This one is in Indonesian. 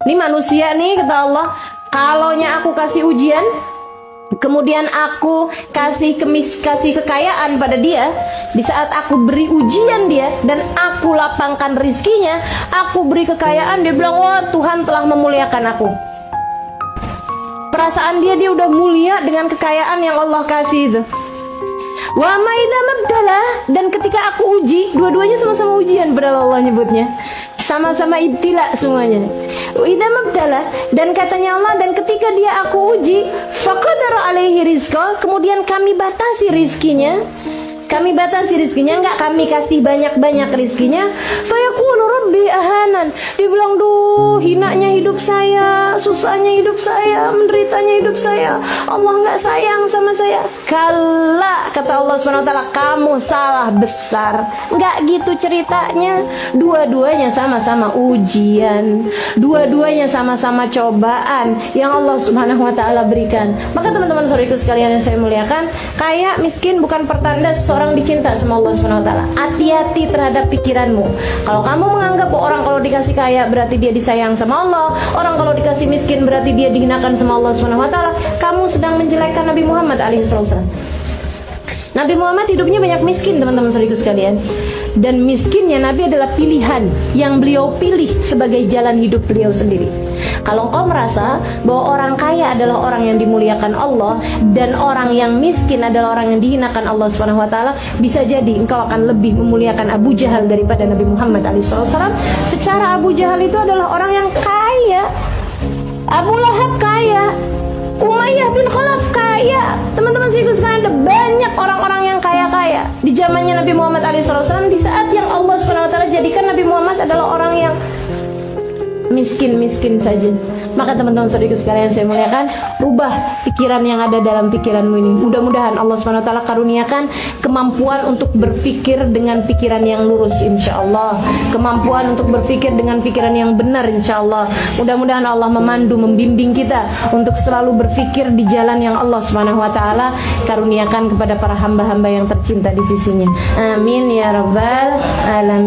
Ini manusia nih, kata Allah, kalaunya aku kasih ujian, kemudian aku kasih kekayaan pada dia, di saat aku beri ujian dia dan aku lapangkan rizkinya, aku beri kekayaan, dia bilang, wah Tuhan telah memuliakan aku. Perasaan dia udah mulia dengan kekayaan yang Allah kasih itu. Wa maida mabdalah, dan ketika aku uji, dua-duanya sama-sama ujian, padahal Allah nyebutnya sama-sama ibtila semuanya. Wa idza mabdalah, dan katanya Allah, dan ketika dia aku uji, faqadara alaihi rizqa, kemudian kami batasi rizkinya. Kami batasi rizkinya, enggak kami kasih banyak-banyak rizkinya. Fayaqulu rabbi ahanan, dia bilang, duh hinanya hidup saya, susahnya hidup saya, menderitanya hidup saya, Allah enggak sayang sama saya. Kalla, kata Allah SWT, kamu salah besar. Enggak gitu ceritanya. Dua-duanya sama-sama ujian, dua-duanya sama-sama cobaan yang Allah SWT berikan. Maka teman-teman saudaraku sekalian yang saya muliakan, kaya miskin bukan pertanda seseorang dicinta sama Allah SWT. Hati-hati terhadap pikiranmu. Kalau kamu menganggap bahwa orang kalau dikasih kaya berarti dia disayang sama Allah, orang kalau dikasih miskin berarti dia dihinakan sama Allah SWT, kamu sedang menjelekkan Nabi Muhammad alaihissalam. Nabi Muhammad hidupnya banyak miskin, teman-teman saudaraku sekalian. Dan miskinnya Nabi adalah pilihan yang beliau pilih sebagai jalan hidup beliau sendiri. Kalau engkau merasa bahwa orang kaya adalah orang yang dimuliakan Allah dan orang yang miskin adalah orang yang dihinakan Allah SWT, bisa jadi engkau akan lebih memuliakan Abu Jahal daripada Nabi Muhammad SAW. Secara Abu Jahal itu adalah orang yang kaya, Abu Lahab kaya, Umayyah bin Khalaf kaya. Teman-teman sekalian, ada banyak orang-orang yang kaya-kaya di zamannya Nabi Muhammad SAW, di saat yang Allah SWT jadikan Nabi Muhammad adalah orang yang miskin-miskin saja. Maka teman-teman saudara sekalian saya muliakan, rubah pikiran yang ada dalam pikiranmu ini. Mudah-mudahan Allah SWT karuniakan kemampuan untuk berpikir dengan pikiran yang lurus, insyaallah. Kemampuan untuk berpikir dengan pikiran yang benar, insyaallah. Mudah-mudahan Allah memandu, membimbing kita untuk selalu berpikir di jalan yang Allah SWT karuniakan kepada para hamba-hamba yang tercinta di sisinya. Amin ya rabbal alamin.